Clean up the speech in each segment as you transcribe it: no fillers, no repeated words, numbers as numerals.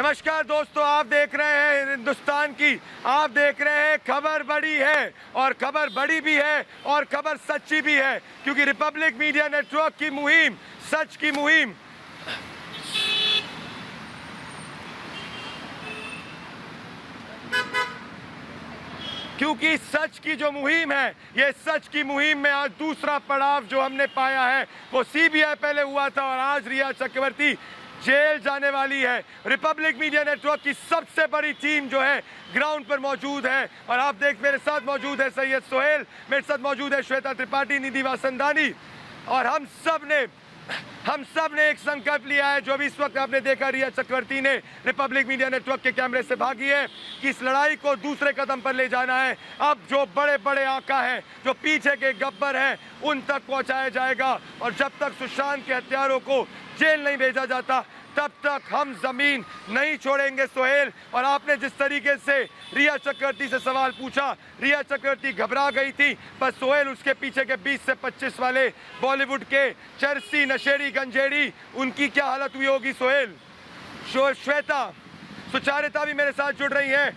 नमस्कार दोस्तों, आप देख रहे हैं हिंदुस्तान की, आप देख रहे हैं खबर बड़ी है और खबर बड़ी भी है और खबर सच्ची भी है, क्योंकि रिपब्लिक मीडिया नेटवर्क की मुहिम, सच की मुहिम क्योंकि सच की जो मुहिम है, ये सच की मुहिम में आज दूसरा पड़ाव जो हमने पाया है वो सीबीआई पहले हुआ था और आज रिया चक्रवर्ती जेल जाने वाली है। रिपब्लिक मीडिया नेटवर्क की सबसे बड़ी टीम जो है ग्राउंड पर मौजूद है और आप देख, मेरे साथ मौजूद है सैयद सोहेल, मेरे साथ मौजूद है श्वेता त्रिपाठी, निधि वासंदानी, और हम सब ने एक संकल्प लिया है। जो भी इस वक्त आपने देखा, रिया चक्रवर्ती ने रिपब्लिक मीडिया नेटवर्क के कैमरे से भागी है कि इस लड़ाई को दूसरे कदम पर ले जाना है। अब जो बड़े बड़े आका हैं, जो पीछे के गब्बर हैं, उन तक पहुंचाया जाएगा और जब तक सुशांत के हत्यारों को जेल नहीं भेजा जाता तब तक हम जमीन नहीं छोड़ेंगे। सोहेल, और आपने जिस तरीके से रिया चक्रवर्ती से सवाल पूछा, रिया चक्रवर्ती घबरा गई थी, पर सोहेल उसके पीछे के 20 से 25 वाले बॉलीवुड के चरसी नशेड़ी गंजेड़ी, उनकी क्या हालत हुई होगी सोहेल? श्वेता, सुचारिता भी मेरे साथ जुड़ रही है।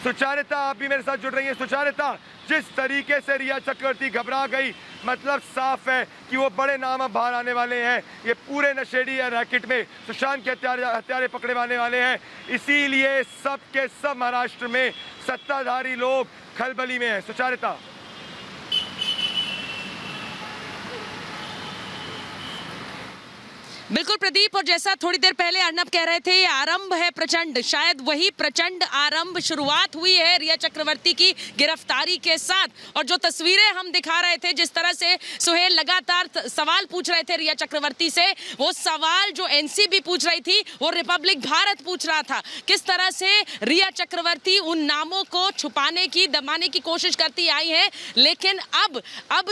सुचारिता आप भी मेरे साथ जुड़ रही है। सुचारिता, जिस तरीके से रिया चक्रवर्ती घबरा गई, मतलब साफ है कि वो बड़े नाम अब बाहर आने वाले हैं। ये पूरे नशेड़ी या रैकेट में सुशांत के हत्यारे पकड़े जाने वाले हैं। इसीलिए सब के सब महाराष्ट्र में सत्ताधारी लोग खलबली में हैं। सुचारिता, बिल्कुल प्रदीप, और जैसा थोड़ी देर पहले अर्नब कह रहे थे, ये आरंभ है प्रचंड, शायद वही प्रचंड आरंभ, शुरुआत हुई है रिया चक्रवर्ती की गिरफ्तारी के साथ। और जो तस्वीरें हम दिखा रहे थे, जिस तरह से सुहेल लगातार सवाल पूछ रहे थे रिया चक्रवर्ती से, वो सवाल जो एनसीबी पूछ रही थी वो रिपब्लिक भारत पूछ रहा था। किस तरह से रिया चक्रवर्ती उन नामों को छुपाने की, दबाने की कोशिश करती आई है, लेकिन अब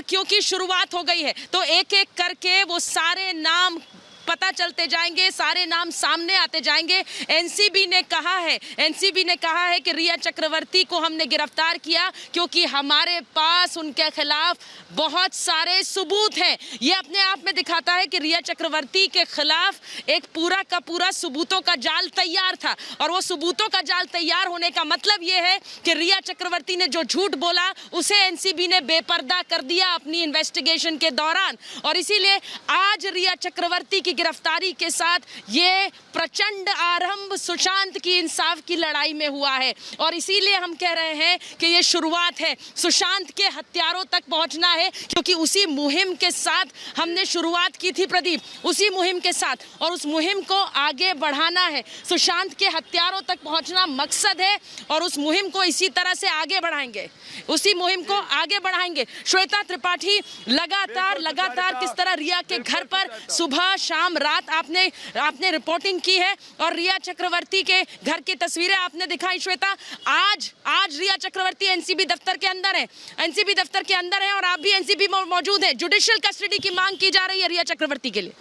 क्योंकि शुरुआत हो गई है तो एक एक करके वो सारे नाम पता चलते जाएंगे, सारे नाम सामने आते जाएंगे। एनसीबी ने कहा है कि रिया चक्रवर्ती को हमने गिरफ्तार किया क्योंकि हमारे पास उनके खिलाफ बहुत सारे सबूत हैं। ये अपने आप में दिखाता है कि रिया चक्रवर्ती के खिलाफ एक पूरा का पूरा सबूतों का जाल तैयार था, और वो सबूतों का जाल तैयार होने का मतलब ये है कि रिया चक्रवर्ती ने जो झूठ बोला उसे एनसीबी ने बेपर्दा कर दिया अपनी इन्वेस्टिगेशन के दौरान। और इसीलिए आज रिया चक्रवर्ती की गिरफ्तारी के साथ ये प्रचंड आरंभ सुशांत की इंसाफ की लड़ाई में हुआ है। और इसीलिए हम कह रहे हैं कि ये शुरुआत है, सुशांत के हत्यारों तक पहुंचना है, क्योंकि उसी मुहिम के साथ हमने शुरुआत की थी प्रदीप, उसी मुहिम के साथ, और उस मुहिम को आगे बढ़ाना है। सुशांत के हत्यारों तक पहुंचना मकसद है और उस मुहिम को इसी तरह से आगे बढ़ाएंगे, उसी मुहिम को आगे बढ़ाएंगे। श्वेता त्रिपाठी, लगातार किस तरह रिया के घर पर सुबह शाम रात आपने रिपोर्टिंग की है और रिया चक्रवर्ती के घर की तस्वीरें आपने दिखाई। श्वेता, आज रिया चक्रवर्ती एनसीबी दफ्तर के अंदर है और आप भी एनसीबी में मौजूद हैं। जुडिशियल कस्टडी की मांग की जा रही है रिया चक्रवर्ती के लिए।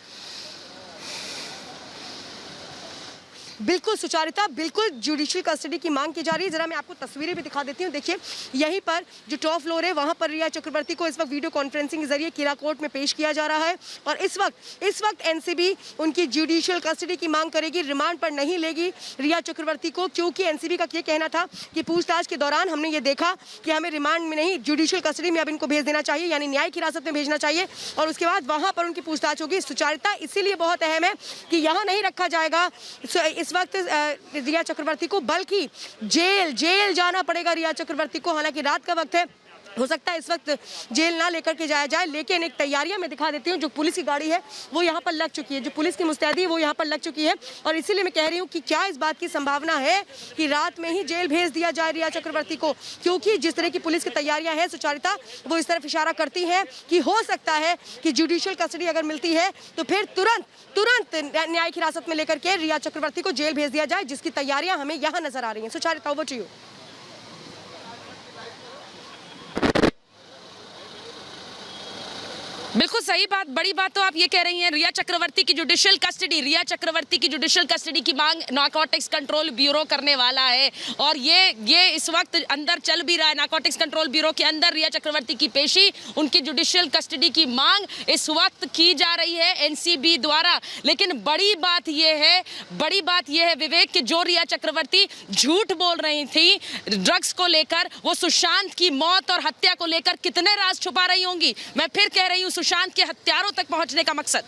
बिल्कुल सुचारिता, बिल्कुल जुडिशियल कस्टडी की मांग की जा रही है। जरा मैं आपको तस्वीरें भी दिखा देती हूँ। देखिए, यहीं पर जो टॉप फ्लोर है वहाँ पर रिया चक्रवर्ती को इस वक्त वीडियो कॉन्फ्रेंसिंग के जरिए किला कोर्ट में पेश किया जा रहा है और इस वक्त एनसीबी उनकी जुडिशियल कस्टडी की मांग करेगी, रिमांड पर नहीं लेगी रिया चक्रवर्ती को, क्योंकि एनसीबी का ये कहना था कि पूछताछ के दौरान हमने ये देखा कि हमें रिमांड में नहीं, जुडिशियल कस्टडी में अब इनको भेज देना चाहिए, यानी न्यायिक हिरासत में भेजना चाहिए और उसके बाद वहाँ पर उनकी पूछताछ होगी। सुचारिता, इसीलिए बहुत अहम है कि यहाँ नहीं रखा जाएगा इस वक्त रिया चक्रवर्ती को, बल्कि जेल जाना पड़ेगा रिया चक्रवर्ती को। हालांकि रात का वक्त है, हो सकता है इस वक्त जेल ना लेकर के जाया जाए, लेकिन एक तैयारियां मैं दिखा देती हूँ। जो पुलिस की गाड़ी है वो यहाँ पर लग चुकी है, जो पुलिस की मुस्तैदी है वो यहाँ पर लग चुकी है और इसीलिए मैं कह रही हूँ कि क्या इस बात की संभावना है कि रात में ही जेल भेज दिया जाए रिया चक्रवर्ती को, क्योंकि जिस तरह की पुलिस की तैयारियां हैं सुचारिता, वो इस तरफ इशारा करती है कि हो सकता है कि जुडिशियल कस्टडी अगर मिलती है तो फिर तुरंत न्यायिक हिरासत में लेकर के रिया चक्रवर्ती को जेल भेज दिया जाए, जिसकी तैयारियां हमें यहाँ नजर आ रही हैं। Sucharita, over to you. बिल्कुल सही बात, बड़ी बात तो आप ये कह रही हैं, रिया चक्रवर्ती की जुडिशियल कस्टडी, रिया चक्रवर्ती की जुडिशियल कस्टडी की मांग नारकोटिक्स कंट्रोल ब्यूरो करने वाला है और ये इस वक्त अंदर चल भी रहा है। नारकोटिक्स कंट्रोल ब्यूरो के अंदर रिया चक्रवर्ती की पेशी, उनकी जुडिशियल कस्टडी की मांग इस वक्त की जा रही है एनसीबी द्वारा। लेकिन बड़ी बात यह है विवेक कि जो रिया चक्रवर्ती झूठ बोल रही थी ड्रग्स को लेकर, वो सुशांत की मौत और हत्या को लेकर कितने राज छुपा रही होंगी। मैं फिर कह रही हूँ, सुशांत के हत्यारों तक पहुंचने का मकसद।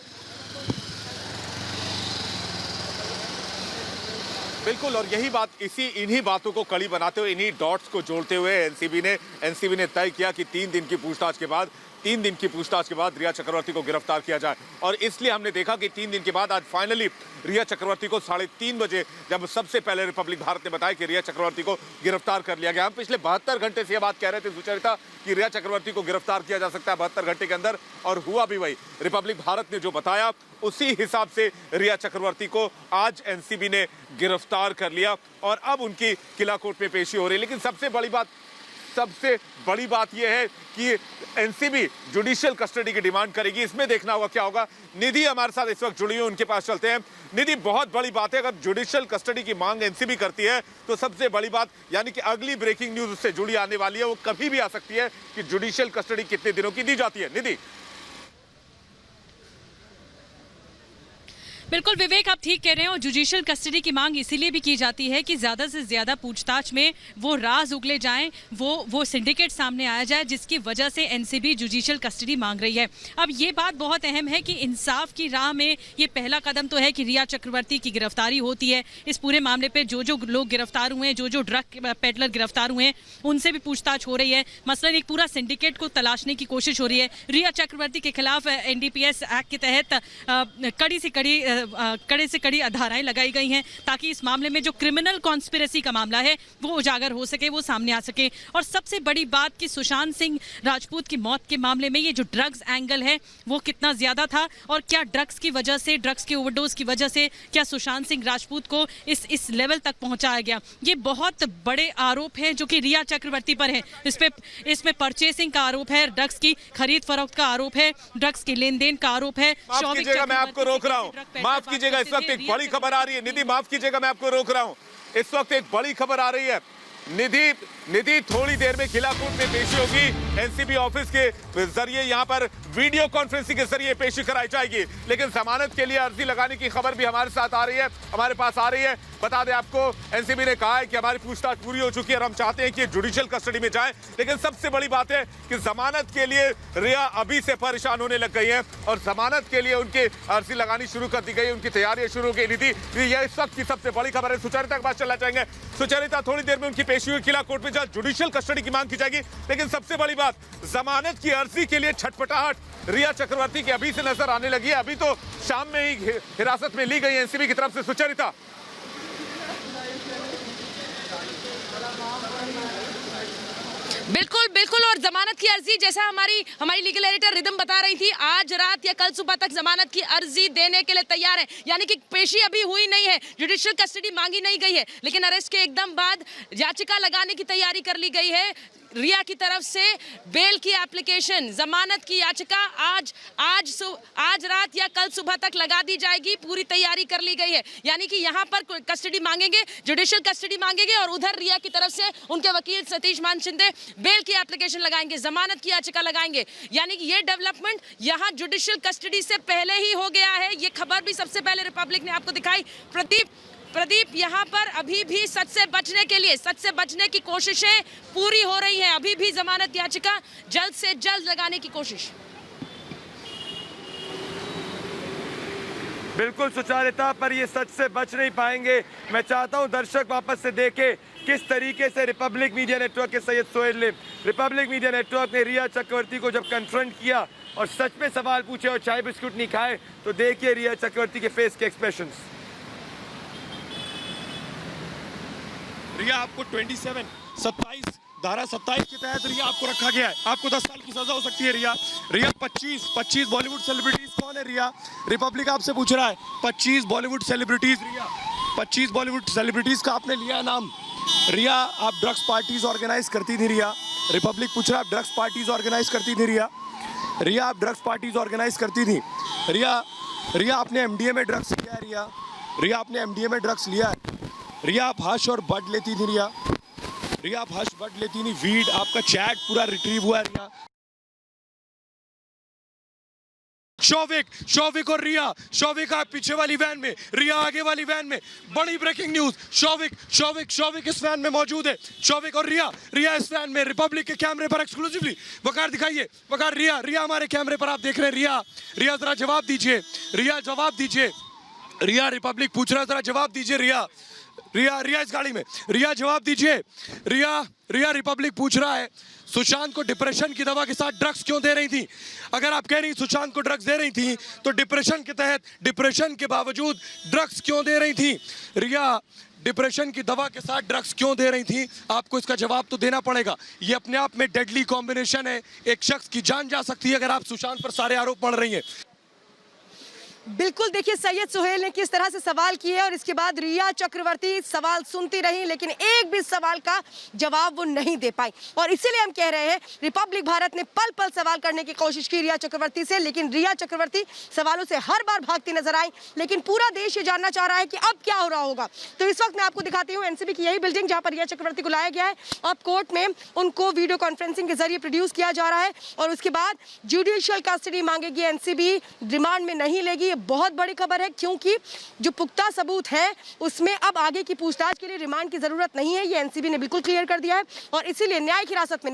बिल्कुल, और यही बात, इन्हीं बातों को कड़ी बनाते हुए, इन्हीं डॉट्स को जोड़ते हुए एनसीबी ने तय किया कि 3 दिन की पूछताछ के बाद रिया चक्रवर्ती को गिरफ्तार किया जाए। और इसलिए हमने देखा कि 3 दिन के बाद आज फाइनली रिया चक्रवर्ती को 3:30 बजे, जब सबसे पहले रिपब्लिक भारत ने बताया कि रिया चक्रवर्ती को गिरफ्तार कर लिया गया। हम पिछले 72 घंटे से यह बात कह रहे थे सुचरिता कि रिया चक्रवर्ती को गिरफ्तार किया जा सकता है 72 घंटे के अंदर, और हुआ भी वही। रिपब्लिक भारत ने जो बताया उसी हिसाब से रिया चक्रवर्ती को आज एनसीबी ने गिरफ्तार कर लिया और अब उनकी किला कोर्ट में पेशी हो रही है। लेकिन सबसे बड़ी बात यह है कि एनसीबी जुडिशियल कस्टडी की डिमांड करेगी। इसमें देखना होगा क्या होगा। निधि हमारे साथ इस वक्त जुड़ी हुई, उनके पास चलते हैं। निधि, बहुत बड़ी बात है, अगर जुडिशियल कस्टडी की मांग एनसीबी करती है तो सबसे बड़ी बात, यानी कि अगली ब्रेकिंग न्यूज उससे जुड़ी आने वाली है, वो कभी भी आ सकती है कि जुडिशियल कस्टडी कितने दिनों की दी जाती है। निधि। बिल्कुल विवेक, आप ठीक कह रहे हैं, और जुडिशियल कस्टडी की मांग इसीलिए भी की जाती है कि ज़्यादा से ज़्यादा पूछताछ में वो राज उगले जाएं, वो सिंडिकेट सामने आया जाए, जिसकी वजह से एनसीबी जुडिशियल कस्टडी मांग रही है। अब ये बात बहुत अहम है कि इंसाफ की राह में ये पहला कदम तो है कि रिया चक्रवर्ती की गिरफ्तारी होती है। इस पूरे मामले पर जो लोग गिरफ्तार हुए हैं, जो ड्रग पेडलर गिरफ्तार हुए हैं, उनसे भी पूछताछ हो रही है। मसलन एक पूरा सिंडिकेट को तलाशने की कोशिश हो रही है। रिया चक्रवर्ती के खिलाफ एनडीपीएस एक्ट के तहत कड़ी से कड़ी धाराएं लगाई गई हैं ताकि इस मामले में जो क्रिमिनल कॉन्स्पिरेसी का मामला है वो उजागर हो सके, वो सामने आ सके। और सबसे बड़ी बात कि सुशांत सिंह राजपूत की मौत के मामले में ये जो ड्रग्स एंगल है वो कितना ज्यादा था, और क्या ड्रग्स की वजह से, ड्रग्स के ओवरडोज की वजह से क्या सुशांत सिंह राजपूत को इस लेवल तक पहुंचाया गया। ये बहुत बड़े आरोप है जो कि रिया चक्रवर्ती पर है। इसमें परचेसिंग का आरोप है, ड्रग्स की खरीद फरोख्त का आरोप है, ड्रग्स के लेन देन का आरोप है। मैं आपको रोक रहा हूँ, माफ कीजिएगा, इस वक्त एक बड़ी खबर आ रही है। निधि, माफ कीजिएगा, मैं आपको रोक रहा हूं। इस वक्त एक बड़ी खबर आ रही है। निधि थोड़ी देर में किला कोर्ट में पेशी होगी। एनसीबी ऑफिस के जरिए यहां पर वीडियो कॉन्फ्रेंसिंग के जरिए पेशी कराई जाएगी। लेकिन जमानत के लिए अर्जी लगाने की खबर भी हमारे साथ आ रही है, हमारे पास आ रही है। बता दें आपको, एनसीबी ने कहा है कि हमारी पूछताछ पूरी हो चुकी है और हम चाहते हैं कि जुडिशियल कस्टडी में जाए। लेकिन सबसे बड़ी बात है कि जमानत के लिए रिया अभी से परेशान होने लग गई है और जमानत के लिए उनकी अर्जी लगानी शुरू कर दी गई, उनकी तैयारियां शुरू हो गई। निधि, यह इस वक्त की सबसे बड़ी खबर है। सुचरिता के पास चलना चाहेंगे। सुचरिता, थोड़ी देर में उनकी पेशी हुई किला कोर्ट में, जहां जुडिशियल कस्टडी की मांग की जाएगी। लेकिन सबसे बड़ी बात, जमानत की अर्जी के लिए छटपटाहट रिया चक्रवर्ती की अभी से नजर आने लगी है। अभी तो शाम में ही हिरासत में ली गई एनसीबी की तरफ से। सुचरिता। बिल्कुल, और जमानत की अर्जी, जैसा हमारी लीगल एडिटर रिदम बता रही थी, आज रात या कल सुबह तक जमानत की अर्जी देने के लिए तैयार है। यानी कि पेशी अभी हुई नहीं है, जुडिशियल कस्टडी मांगी नहीं गई है, लेकिन अरेस्ट के एकदम बाद याचिका लगाने की तैयारी कर ली गई है। रिया की तरफ से बेल की एप्लीकेशन, जमानत की याचिका आज रात या कल सुबह तक लगा दी जाएगी। पूरी तैयारी कर ली गई है। यानी कि यहाँ पर कस्टडी मांगेंगे, जुडिशियल कस्टडी मांगेंगे, और उधर रिया की तरफ से उनके वकील सतीश मान शिंदे बेल की एप्लीकेशन लगाएंगे, जमानत की याचिका लगाएंगे। यानी कि ये डेवलपमेंट यहाँ जुडिशियल कस्टडी से पहले ही हो गया है। ये खबर भी सबसे पहले रिपब्लिक ने आपको दिखाई। प्रदीप, यहाँ पर अभी भी सच से बचने की कोशिशें पूरी हो रही हैं। अभी भी जमानत याचिका जल्द से जल्द लगाने की कोशिश। बिल्कुल सुचारिता, पर ये सच से बच नहीं पाएंगे। मैं चाहता हूं दर्शक वापस से देखें किस तरीके से रिपब्लिक मीडिया नेटवर्क के सैयद सोहेल ने, रिपब्लिक मीडिया नेटवर्क ने रिया चक्रवर्ती को जब कन्फ्रंट किया और सच में सवाल पूछे और चाय बिस्कुट नहीं खाए, तो देखिए रिया चक्रवर्ती के फेस के एक्सप्रेशंस। रिया, आपको 27 धारा 27 के तहत रिया आपको रखा गया है। आपको 10 साल की सजा हो सकती है। रिया 25 बॉलीवुड सेलिब्रिटीज कौन है? रिया, रिपब्लिक आपसे पूछ रहा है। 25 बॉलीवुड सेलिब्रिटीज, रिया 25 बॉलीवुड सेलिब्रिटीज का आपने लिया नाम। रिया, आप ड्रग्स पार्टीज ऑर्गेनाइज करती थी। रिया, रिपब्लिक पूछ रहा है, आप ड्रग्स पार्टीज ऑर्गेनाइज करती थी। रिया, रिया आप ड्रग्स पार्टीज ऑर्गेनाइज करती थी। रिया आपने एमडीए में ड्रग्स लिया है। रिया आपने एमडीए में ड्रग्स लिया है। रिया आप हश और बड लेती थी। रिया आप हश बड लेती थी। वीड आपका चैट पूरा रिट्रीव हुआ है। रिया शौविक और रिया, शौविक आप पीछे वाली वैन में, रिया आगे वाली वैन में। बड़ी ब्रेकिंग न्यूज, शौविक इस वैन में मौजूद है। शौविक और रिया इस वैन में रिपब्लिक के कैमरे पर एक्सक्लूसिवली। वकार दिखाइए, वकार रिया हमारे कैमरे पर आप देख रहे हैं। रिया जरा जवाब दीजिए। रिया रिपब्लिक पूछ रहा है, जरा जवाब दीजिए। रिया इस गाड़ी में, रिया जवाब दीजिए। रिया रिपब्लिक पूछ रहा है सुशांत को डिप्रेशन की दवा के साथ ड्रग्स क्यों दे रही थी? अगर आप कह रही सुशांत को ड्रग्स दे रही थी तो डिप्रेशन के बावजूद ड्रग्स क्यों दे रही थी? रिया डिप्रेशन की दवा के साथ ड्रग्स क्यों दे रही थी? आपको इसका जवाब तो देना पड़ेगा। ये अपने आप में डेडली कॉम्बिनेशन है। एक शख्स की जान जा सकती है अगर आप सुशांत पर सारे आरोप पड़ रही हैं। बिल्कुल, देखिए सैयद सुहेल ने किस तरह से सवाल किए और इसके बाद रिया चक्रवर्ती सवाल सुनती रही, लेकिन एक भी सवाल का जवाब वो नहीं दे पाई। और इसीलिए हम कह रहे हैं रिपब्लिक भारत ने पल पल सवाल करने की कोशिश की रिया चक्रवर्ती से, लेकिन रिया चक्रवर्ती सवालों से हर बार भागती नजर आई। लेकिन पूरा देश ये जानना चाह रहा है कि अब क्या हो रहा होगा। तो इस वक्त मैं आपको दिखाती हूँ एनसीबी की यही बिल्डिंग जहाँ पर रिया चक्रवर्ती को लाया गया है। अब कोर्ट में उनको वीडियो कॉन्फ्रेंसिंग के जरिए प्रोड्यूस किया जा रहा है और उसके बाद जुडिशियल कस्टडी मांगेगी एनसीबी, रिमांड में नहीं लेगी। बहुत बड़ी खबर है क्योंकि जो पुख्ता सबूत है उसमें अब आगे की पूछताछ के लिए रिमांड की जरूरत नहीं है, ये एनसीबी ने बिल्कुल क्लियर कर दिया है। और इसीलिए न्यायिक हिरासत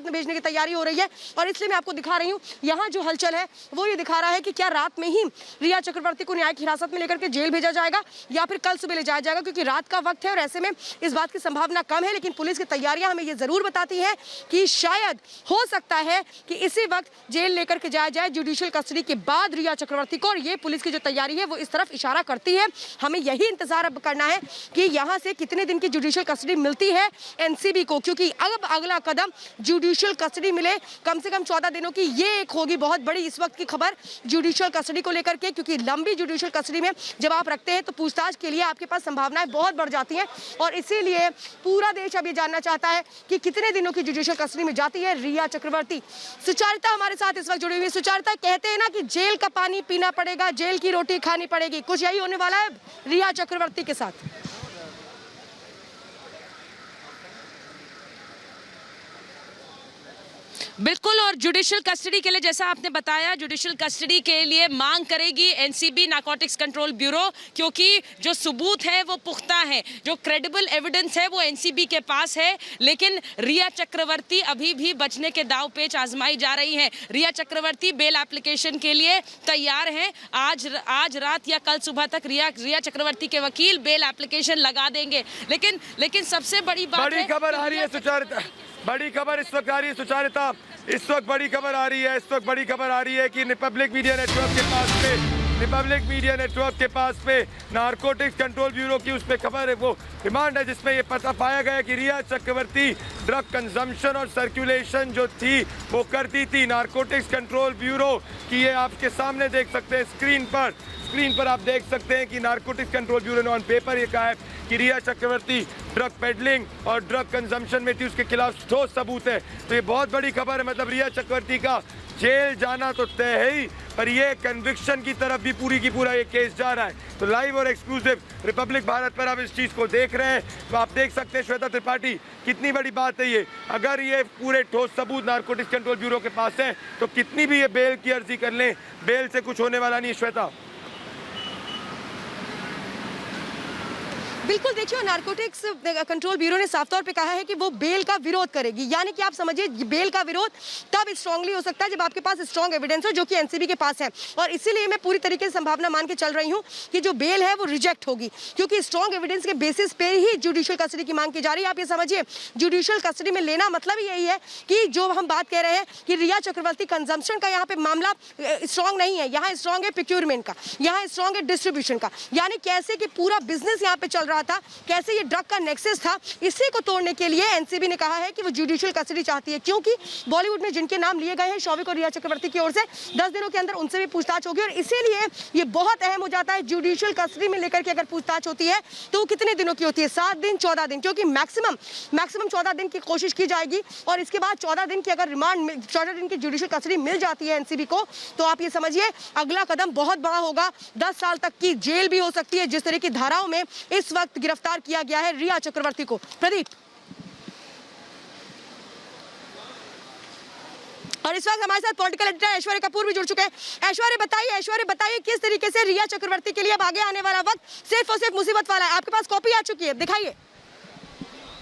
में भेजने की तैयारी हो रही है। और इसलिए मैं आपको दिखा रही हूँ यहाँ जो हलचल है वो ये दिखा रहा है कि क्या रात में ही रिया चक्रवर्ती को न्यायिक हिरासत में लेकर के जेल भेजा जाएगा या फिर कल सुबह ले जाया जाएगा, क्योंकि रात का वक्त है और ऐसे में इस बात की संभावना कम है। लेकिन पुलिस की तैयारियां हमें ये जरूर बताती है कि शायद हो सकता है कि इसी वक्त जेल लेकर के जाया जाए जुडिशियल कस्टडी के बाद रिया चक्रवर्ती को। और ये पुलिस की जो तैयारी है वो इस तरफ इशारा करती है। हमें यही इंतजार अब करना है कि यहाँ से कितने दिन की जुडिशियल कस्टडी मिलती है एनसीबी को, क्योंकि अब अगला कदम जुडिशियल कस्टडी मिले कम से कम 14 दिनों की, ये एक होगी बहुत बड़ी इस वक्त की खबर जुडिशियल कस्टडी को लेकर के। क्योंकि लंबी जुडिशियल कस्टडी में जब आप रखते हैं तो पूछताछ के लिए आपके पास संभावनाएं बहुत बढ़ जाती हैं और इसीलिए पूरा देश अब ये जानना चाहता है कि कितने दिनों की जुडिशियल कस्टडी में जाती है रिया चक्रवर्ती। सुचारिता हमारे साथ इस वक्त जुड़ी हुई। सुचारिता, कहते हैं ना कि जेल का पानी पीना पड़ेगा, जेल की रोटी खानी पड़ेगी, कुछ यही होने वाला है रिया चक्रवर्ती के साथ। बिल्कुल, और जुडिशियल कस्टडी के लिए जैसा आपने बताया, जुडिशियल कस्टडी के लिए मांग करेगी एनसीबी नारकोटिक्स कंट्रोल ब्यूरो, क्योंकि जो सबूत है वो पुख्ता है, जो क्रेडिबल एविडेंस है वो एनसीबी के पास है। लेकिन रिया चक्रवर्ती अभी भी बचने के दाव पेच आजमाई जा रही है। रिया चक्रवर्ती बेल एप्लीकेशन के लिए तैयार हैं। आज रात या कल सुबह तक रिया चक्रवर्ती के वकील बेल एप्लीकेशन लगा देंगे। लेकिन सबसे बड़ी बात, बड़ी खबर आ रही है सुचारिता, बड़ी खबर इस वक्त आ रही है सुचारिता, इस वक्त बड़ी खबर आ रही है कि रिपब्लिक मीडिया नेटवर्क के पास पे नारकोटिक्स कंट्रोल ब्यूरो की उस पे खबर है, वो रिमांड है जिसमें ये पता पाया गया कि रिया चक्रवर्ती ड्रग कंजम्पशन और सर्कुलेशन जो थी वो करती थी। नारकोटिक्स कंट्रोल ब्यूरो की ये आपके सामने देख सकते हैं स्क्रीन पर आप देख सकते हैं कि नारकोटिक्स कंट्रोल ब्यूरो ने ऑन पेपर ये कहा है कि रिया चक्रवर्ती ड्रग पेडलिंग और ड्रग कंजम्पशन में थी, उसके खिलाफ ठोस सबूत है। तो ये बहुत बड़ी खबर है, मतलब रिया चक्रवर्ती का जेल जाना तो तय है ही, पर ये कन्विक्शन की तरफ भी पूरी की पूरा ये केस जा रहा है। तो लाइव और एक्सक्लूसिव रिपब्लिक भारत पर आप इस चीज़ को देख रहे हैं, तो आप देख सकते हैं श्वेता त्रिपाठी, कितनी बड़ी बात है ये। अगर ये पूरे ठोस सबूत नारकोटिक्स कंट्रोल ब्यूरो के पास हैं तो कितनी भी ये बेल की अर्जी कर लें, बेल से कुछ होने वाला नहीं है। श्वेता, बिल्कुल, देखिए नारकोटिक्स कंट्रोल ब्यूरो ने साफ तौर पे कहा है कि वो बेल का विरोध करेगी। यानी कि आप समझिए बेल का विरोध तब स्ट्रांगली हो सकता है जब आपके पास स्ट्रांग एविडेंस हो, जो कि एनसीबी के पास है। और इसीलिए मैं पूरी तरीके से संभावना मान के चल रही हूँ कि जो बेल है वो रिजेक्ट होगी, क्योंकि स्ट्रांग एविडेंस के बेसिस पे ही जुडिशियल कस्टडी की मांग की जा रही है। आप ये समझिए जुडिशियल कस्टडी में लेना मतलब यही है कि जो हम बात कह रहे हैं कि रिया चक्रवर्ती कंजम्पशन का यहाँ पे मामला स्ट्रांग नहीं है, यहाँ स्ट्रांग है प्रोक्योरमेंट का, यहाँ स्ट्रांग है डिस्ट्रीब्यूशन का। यानी कैसे कि पूरा बिजनेस यहाँ पे चल रहा रहा था, कैसे ये ड्रग का नेक्सस था, इसी को तोड़ने के लिए एनसीबी ने कहा है कि वो जुडिशियल कस्टडी चाहती है, क्योंकि बॉलीवुड में जिनके नाम लिए गए हैं शौविक और रिया चक्रवर्ती की ओर से 10 दिनों के अंदर उनसे भी पूछताछ होगी और इसीलिए ये बहुत अहम हो जाता है। जुडिशियल कस्टडी में लेकर के अगर पूछताछ होती है तो वो कितने दिनों की होती है, 7 दिन 14 दिन, क्योंकि मैक्सिमम 14 दिन की कोशिश की जाएगी और इसके बाद 14 दिन की अगर रिमांड 14 दिन की जुडिशियल कस्टडी मिल जाती है एनसीबी को, तो आप ये समझिए अगला कदम बहुत बड़ा होगा। 10 साल तक की जेल भी हो सकती है, जिस तरह की धाराओं में इस वक्त गिरफ्तार किया गया है रिया चक्रवर्ती को। प्रदीप, और इस वक्त हमारे साथ पॉलिटिकल एडिटर ऐश्वर्य कपूर भी जुड़ चुके हैं। ऐश्वर्य बताइए किस तरीके से रिया चक्रवर्ती के लिए अब आगे आने वाला वक्त सिर्फ और सिर्फ मुसीबत वाला है। आपके पास कॉपी आ चुकी है, दिखाइए।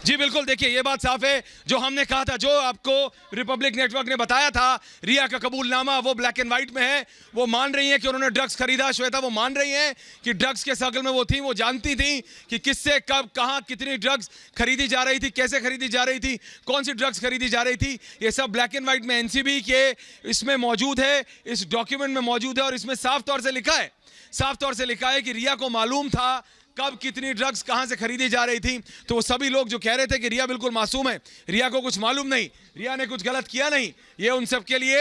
जी बिल्कुल, देखिए ये बात साफ है, जो हमने कहा था, जो आपको रिपब्लिक नेटवर्क ने बताया था, रिया का कबूलनामा वो ब्लैक एंड व्हाइट में है। वो मान रही हैं कि उन्होंने ड्रग्स खरीदा, श्वेता वो मान रही हैं कि ड्रग्स के सर्कल में वो थी, वो जानती थी कि किससे कब कहां कितनी ड्रग्स खरीदी जा रही थी, कैसे खरीदी जा रही थी, कौन सी ड्रग्स खरीदी जा रही थी, ये सब ब्लैक एंड व्हाइट में एनसीबी के इसमें मौजूद है, इस डॉक्यूमेंट में मौजूद है और इसमें साफ तौर से लिखा है कि रिया को मालूम था कब कितनी ड्रग्स कहां से खरीदी जा रही थी। तो वो सभी लोग जो कह रहे थे कि रिया बिल्कुल मासूम है, रिया को कुछ मालूम नहीं, रिया ने कुछ गलत किया नहीं, ये उन सब के लिए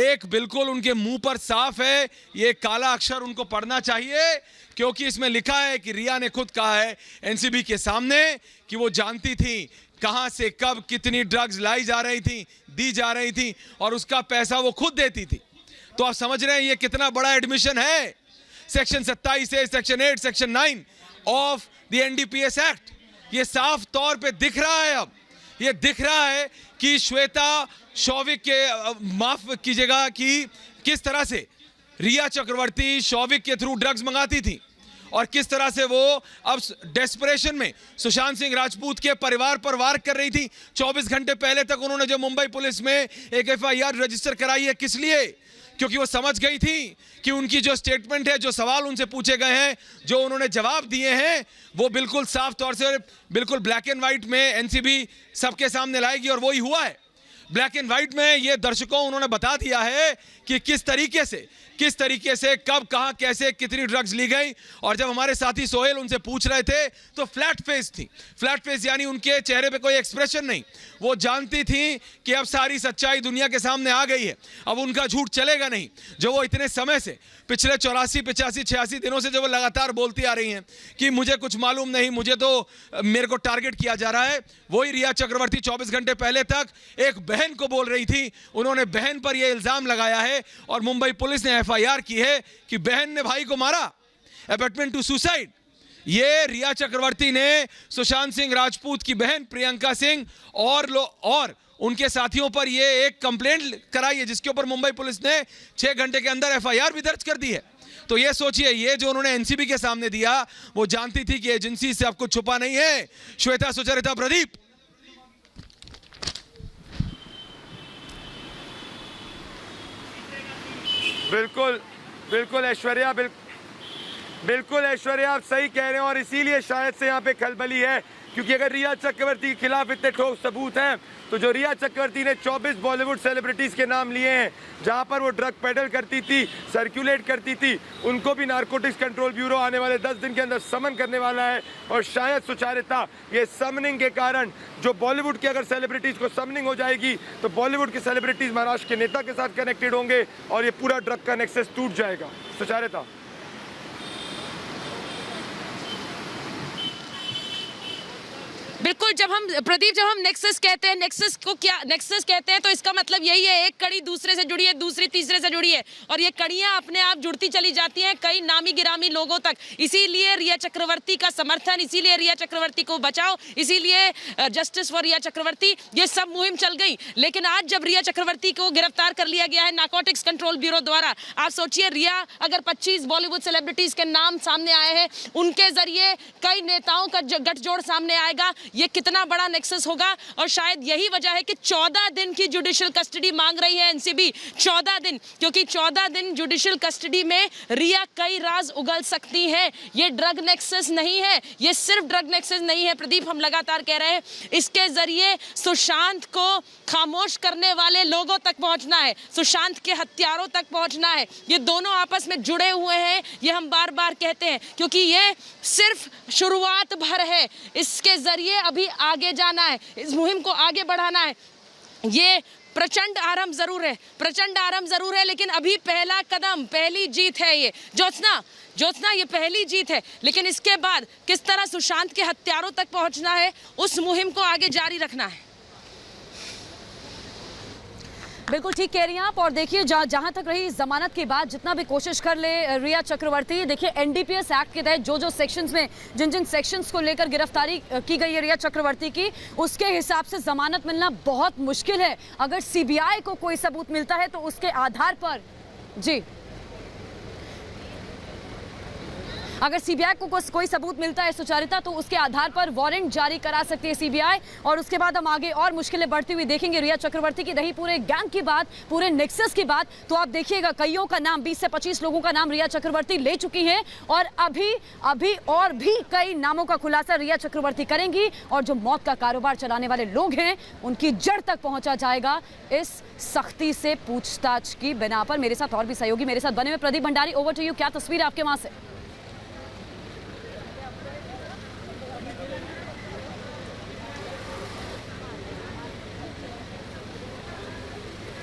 एक बिल्कुल उनके मुंह पर साफ है, ये काला अक्षर उनको पढ़ना चाहिए, क्योंकि इसमें लिखा है कि रिया ने खुद कहा है एनसीबी के सामने कि वो जानती थी कहां से कब कितनी ड्रग्स लाई जा रही थी, दी जा रही थी और उसका पैसा वो खुद देती थी। तो आप समझ रहे हैं ये कितना बड़ा एडमिशन है। सेक्शन 27 है, section 8, section 9 of the NDPS act, ये साफ तौर पे दिख रहा है। अब ये दिख रहा है कि श्वेता शौविक के माफ कीजिएगा कि किस तरह से रिया चक्रवर्ती शौविक के थ्रू ड्रग्स मंगाती थी और किस तरह से वो अब डेस्परेशन में सुशांत सिंह राजपूत के परिवार पर वार कर रही थी। 24 घंटे पहले तक उन्होंने जो मुंबई पुलिस में एक एफआईआर रजिस्टर कराई है, किस लिए? क्योंकि वो समझ गई थी कि उनकी जो स्टेटमेंट है, जो सवाल उनसे पूछे गए हैं, जो उन्होंने जवाब दिए हैं, वो बिल्कुल साफ तौर से बिल्कुल ब्लैक एंड व्हाइट में एनसीबी सबके सामने लाएगी और वही हुआ है। ब्लैक एंड व्हाइट में ये दर्शकों उन्होंने बता दिया है कि किस तरीके से कब कहां कैसे कितनी ड्रग्स ली गई। और जब हमारे साथी सोहेल उनसे पूछ रहे थे तो फ्लैट फेस थी, फ्लैट फेस यानी उनके चेहरे पे कोई एक्सप्रेशन नहीं। वो जानती थी कि अब सारी सच्चाई दुनिया के सामने आ गई है, अब उनका झूठ चलेगा नहीं। जो वो इतने समय से पिछले 84, 85, 86 दिनों से जो वो लगातार बोलती आ रही हैं कि मुझे कुछ मालूम नहीं, मुझे तो मेरे को टारगेट किया जा रहा है, वही रिया चक्रवर्ती 24 घंटे पहले तक एक बहन को बोल रही थी। उन्होंने बहन पर यह इल्जाम लगाया है और मुंबई पुलिस ने एफआईआर की है कि बहन ने भाई को मारा, अबैटमेंट टू सुसाइड। ये रिया चक्रवर्ती ने सुशांत सिंह राजपूत की बहन प्रियंका सिंह और उनके साथियों पर ये एक कंप्लेंट कराई है, जिसके ऊपर मुंबई पुलिस ने 6 घंटे के अंदर एफआईआर भी दर्ज कर दी है। तो ये सोचिए, ये जो उन्होंने एनसीबी के सामने दिया, वो जानती थी कि एजेंसी से अब कुछ छुपा नहीं है। श्वेता, सुचरिता, प्रदीप। बिल्कुल ऐश्वर्या, बिल्कुल ऐश्वर्या, आप सही कह रहे हैं और इसीलिए शायद से यहाँ पे खलबली है, क्योंकि अगर रिया चक्रवर्ती के खिलाफ इतने ठोस सबूत हैं तो जो रिया चक्रवर्ती ने 24 बॉलीवुड सेलिब्रिटीज़ के नाम लिए हैं जहाँ पर वो ड्रग पेडल करती थी, सर्कुलेट करती थी, उनको भी नारकोटिक्स कंट्रोल ब्यूरो आने वाले 10 दिन के अंदर समन करने वाला है। और शायद सुचारिता, ये समनिंग के कारण जो बॉलीवुड के अगर सेलिब्रिटीज़ को समनिंग हो जाएगी तो बॉलीवुड के सेलिब्रिटीज़ महाराष्ट्र के नेता के साथ कनेक्टेड होंगे और ये पूरा ड्रग का नेक्सस टूट जाएगा। सुचारिता, बिल्कुल, जब हम नेक्सस कहते हैं, नेक्सस को क्या नेक्सस कहते हैं, तो इसका मतलब यही है, एक कड़ी दूसरे से जुड़ी है, दूसरी तीसरे से जुड़ी है और ये कड़ियां अपने आप जुड़ती चली जाती हैं कई नामी गिरामी लोगों तक। इसीलिए रिया चक्रवर्ती का समर्थन, इसीलिए रिया चक्रवर्ती को बचाओ, इसीलिए जस्टिस फॉर रिया चक्रवर्ती, ये सब मुहिम चल गई। लेकिन आज जब रिया चक्रवर्ती को गिरफ्तार कर लिया गया है नारकोटिक्स कंट्रोल ब्यूरो द्वारा, आप सोचिए, रिया अगर 25 बॉलीवुड सेलिब्रिटीज के नाम सामने आए हैं, उनके जरिए कई नेताओं का गठजोड़ सामने आएगा, ये कितना बड़ा नेक्सस होगा। और शायद यही वजह है कि 14 दिन की जुडिशियल कस्टडी मांग रही है एनसीबी। 14 दिन, क्योंकि 14 दिन जुडिशियल कस्टडी में रिया कई राज उगल सकती है। ये ड्रग नेक्सस नहीं है, ये सिर्फ ड्रग नेक्सस नहीं है प्रदीप, हम लगातार कह रहे हैं इसके जरिए सुशांत को खामोश करने वाले लोगों तक पहुंचना है, सुशांत के हत्यारों तक पहुंचना है। ये दोनों आपस में जुड़े हुए हैं, ये हम बार बार कहते हैं, क्योंकि ये सिर्फ शुरुआत भर है। इसके जरिए अभी आगे जाना है, इस मुहिम को आगे बढ़ाना है। ये प्रचंड आरंभ जरूर है, प्रचंड आरंभ जरूर है, लेकिन अभी पहला कदम, पहली जीत है ये। ज्योत्सना ये पहली जीत है, लेकिन इसके बाद किस तरह सुशांत के हत्यारों तक पहुंचना है, उस मुहिम को आगे जारी रखना है। बिल्कुल ठीक कह रही हैं आप। और देखिए जहां तक रही जमानत की बात, जितना भी कोशिश कर ले रिया चक्रवर्ती, देखिए एनडीपीएस एक्ट के तहत जो सेक्शंस में जिन सेक्शंस को लेकर गिरफ्तारी की गई है रिया चक्रवर्ती की, उसके हिसाब से जमानत मिलना बहुत मुश्किल है। अगर सीबीआई को कोई सबूत मिलता है तो उसके आधार पर अगर सीबीआई को कोई सबूत मिलता है सुचारिता, तो उसके आधार पर वारंट जारी करा सकती है सीबीआई। और उसके बाद हम आगे और मुश्किलें बढ़ती हुई देखेंगे। रिया चक्रवर्ती की रही पूरे गैंग की बात, पूरे नेक्सस की बात, तो आप देखिएगा कईयों का नाम, 20 से 25 लोगों का नाम रिया चक्रवर्ती ले चुकी है। और अभी और भी कई नामों का खुलासा रिया चक्रवर्ती करेंगी। और जो मौत का कारोबार चलाने वाले लोग हैं, उनकी जड़ तक पहुंचा जाएगा इस सख्ती से पूछताछ की बिना पर। मेरे साथ और भी सहयोगी मेरे साथ बने हुए। Pradeep Bhandari, over to you, क्या तस्वीर है आपके वहां से?